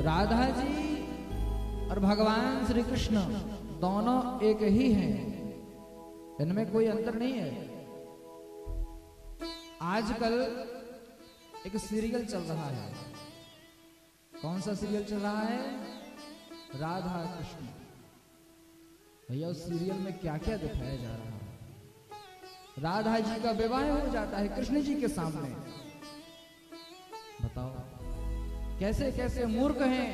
राधा जी और भगवान श्री कृष्ण दोनों एक ही हैं, इनमें कोई अंतर नहीं है। आजकल एक सीरियल चल रहा है। कौन सा सीरियल चल रहा है? राधा कृष्ण। भैया उस सीरियल में क्या क्या दिखाया जा रहा है? राधा जी का विवाह हो जाता है कृष्ण जी के सामने। बताओ कैसे कैसे मूर्ख हैं।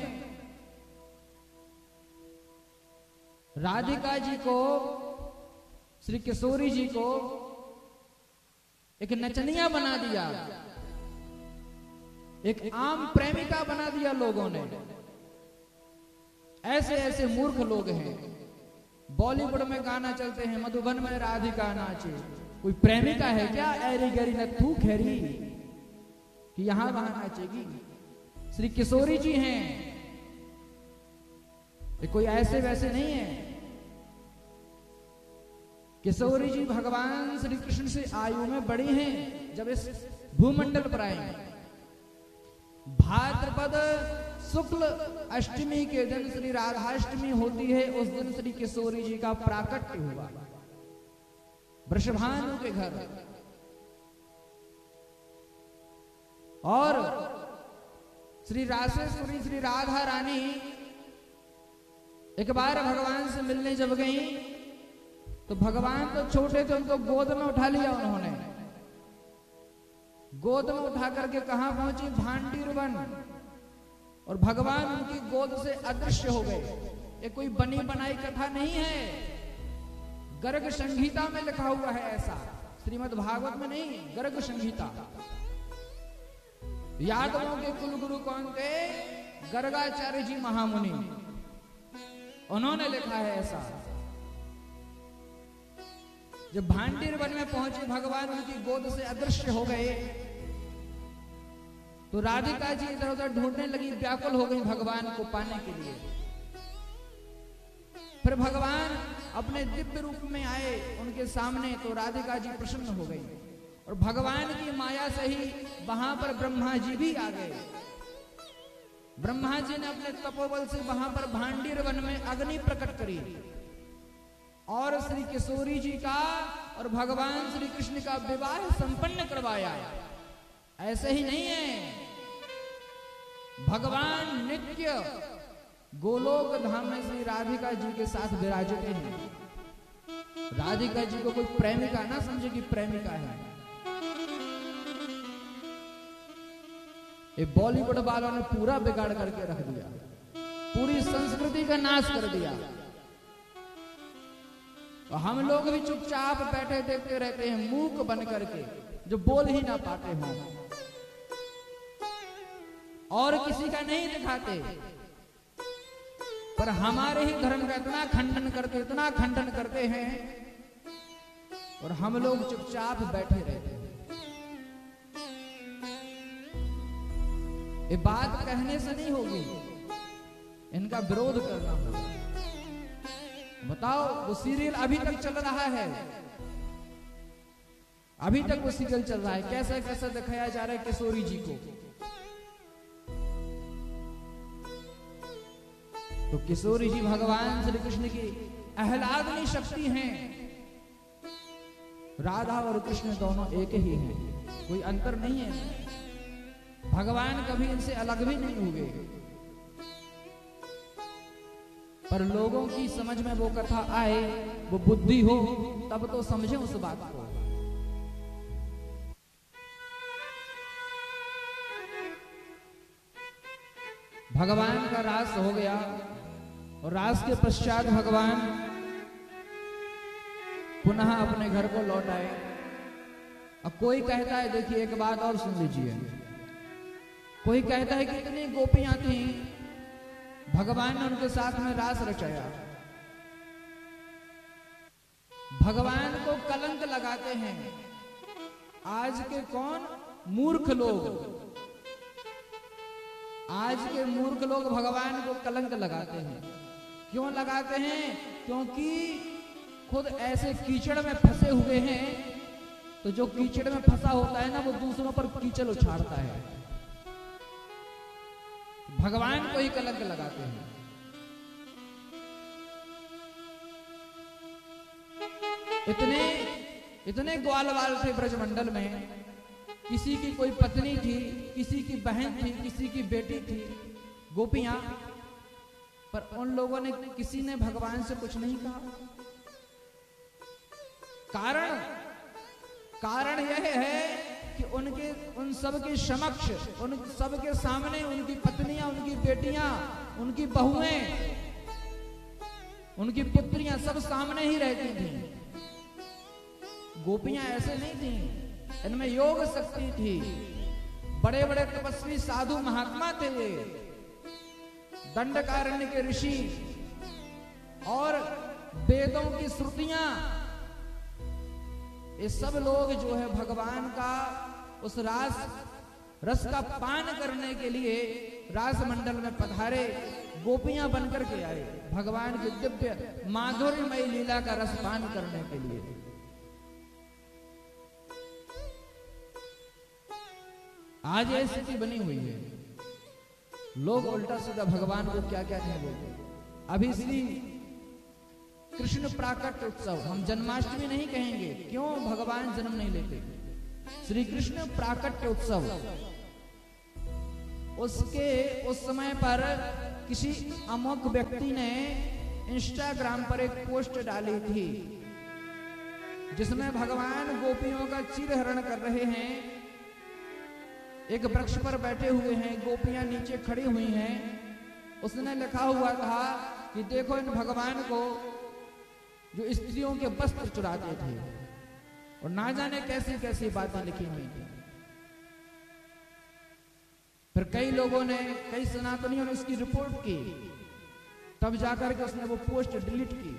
राधिका जी को, श्री किशोरी जी को एक नचनिया बना दिया, एक आम प्रेमिका बना दिया लोगों ने। ऐसे ऐसे मूर्ख लोग हैं। बॉलीवुड में गाना चलते हैं, मधुबन में राधिका नाचे। कोई प्रेमिका है क्या ऐरी गरी नथू खैरी कि यहां वहां नाचेगी? श्री किशोरी जी हैं, ये कोई ऐसे वैसे नहीं है। किशोरी जी भगवान श्री कृष्ण से आयु में बड़ी हैं। जब इस भूमंडल पर आएंगे, भाद्रपद शुक्ल अष्टमी के दिन श्री राधाष्टमी होती है। उस दिन श्री किशोरी जी का प्राकट्य हुआ वृषभानु के घर। और श्री रासेश्वरी श्री राधा रानी एक बार भगवान से मिलने जब गई तो भगवान तो छोटे थे, उनको गोद में उठा लिया उन्होंने। गोद में उठा करके कहां पहुंची? भांडीर वन। और भगवान उनकी गोद से अदृश्य हो गए। ये कोई बनी बनाई कथा नहीं है, गर्ग संहिता में लिखा हुआ है ऐसा, श्रीमद् भागवत में नहीं, गर्ग संहिता। यादवों के कुल गुरु कौन थे? गर्गाचार्य जी महामुनि, उन्होंने लिखा है ऐसा। जब भांडीर वन में पहुंचे भगवान, उनकी गोद से अदृश्य हो गए तो राधिका जी इधर उधर ढूंढने लगी, व्याकुल हो गई भगवान को पाने के लिए। फिर भगवान अपने दिव्य रूप में आए उनके सामने, तो राधिका जी प्रसन्न हो गई। और भगवान की माया से ही वहां पर ब्रह्मा जी भी आ गए। ब्रह्मा जी ने अपने तपोबल से वहां पर भांडीर वन में अग्नि प्रकट करी और श्री किशोरी जी का और भगवान श्री कृष्ण का विवाह संपन्न करवाया। ऐसे ही नहीं है, भगवान नित्य गोलोक धाम में श्री राधिका जी के साथ विराजित हैं। राधिका जी को कोई प्रेमिका ना समझे कि प्रेमिका है। ये बॉलीवुड वालों ने पूरा बिगाड़ करके रख दिया, पूरी संस्कृति का नाश कर दिया। और हम लोग भी चुपचाप बैठे देखते रहते हैं, मूक बन करके, जो बोल ही ना पाते हों और किसी का नहीं दिखाते, पर हमारे ही धर्म का इतना खंडन करते, इतना खंडन करते हैं और हम लोग चुपचाप बैठे रहते हैं। ये बात कहने से नहीं होगी, इनका विरोध करना होगा। बताओ, वो सीरियल अभी तक चल रहा है, अभी तक वो सीरियल चल रहा है। कैसा कैसा दिखाया जा रहा है किशोरी जी को। तो किशोरी जी भगवान श्री कृष्ण की आह्लादनी शक्ति हैं। राधा और कृष्ण दोनों एक ही हैं, कोई अंतर नहीं है। भगवान कभी इनसे अलग भी नहीं हुए। पर लोगों की समझ में वो कथा आए, वो बुद्धि हो, तब तो समझे उस बात को। भगवान का रास हो गया और रास के पश्चात भगवान पुनः अपने घर को लौट आए। अब कोई कहता है, देखिए एक बात और सुन लीजिए, कोई कहता है कि इतनी गोपियां थी, भगवान ने उनके साथ में रास रचाया। भगवान को कलंक लगाते हैं आज के कौन? मूर्ख लोग। आज के मूर्ख लोग भगवान को कलंक लगाते हैं। क्यों लगाते हैं? क्योंकि खुद ऐसे कीचड़ में फंसे हुए हैं, तो जो कीचड़ में फंसा होता है ना, वो दूसरों पर कीचड़ उछाड़ता है। भगवान को ही कलंक लगाते हैं। इतने ग्वालवाल थे ब्रजमंडल में, किसी की कोई पत्नी थी, किसी की बहन थी, किसी की बेटी थी, गोपियां, पर उन लोगों ने किसी ने भगवान से कुछ नहीं कहा। कारण यह है कि उन सब के समक्ष, उन सब के सामने उनकी पत्नियां, उनकी बेटियां, उनकी बहुएं, उनकी पुत्रियां सब सामने ही रहती थी। गोपियां ऐसे नहीं थी, इनमें योग शक्ति थी, बड़े बड़े तपस्वी साधु महात्मा थे ये, दंडकारण्य के ऋषि, और वेदों की श्रुतियां, ये सब लोग जो है भगवान का उस रस का पान करने के लिए रास मंडल में पधारे, गोपियां बनकर के आए भगवान की दिव्य माधुर्यमय लीला का रस पान करने के लिए। आज ये स्थिति बनी हुई है, लोग उल्टा सीधा भगवान को क्या क्या नहीं बोलते। अभी श्री कृष्ण प्राकट्य उत्सव, हम जन्माष्टमी नहीं कहेंगे, क्यों? भगवान जन्म नहीं लेते। श्री कृष्ण प्राकट्य उत्सव, उसके उस समय पर किसी अमुक व्यक्ति ने इंस्टाग्राम पर एक पोस्ट डाली थी, जिसमें भगवान गोपियों का चिरहरण कर रहे हैं, एक वृक्ष पर बैठे हुए हैं, गोपियां नीचे खड़ी हुई हैं। उसने लिखा हुआ था कि देखो इन भगवान को जो स्त्रियों के वस्त्र चुराते थे, और ना जाने कैसी कैसी बातें लिखी हुई थी। फिर कई लोगों ने, कई सनातनियों ने उसकी रिपोर्ट की, तब जाकर के उसने वो पोस्ट डिलीट की।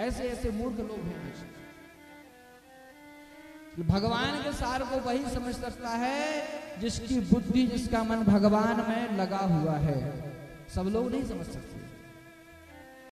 ऐसे ऐसे मूर्ख लोग हैं। भगवान के सार को वही समझ सकता है जिसकी बुद्धि, जिसका मन भगवान में लगा हुआ है। सब लोग नहीं समझ सकते।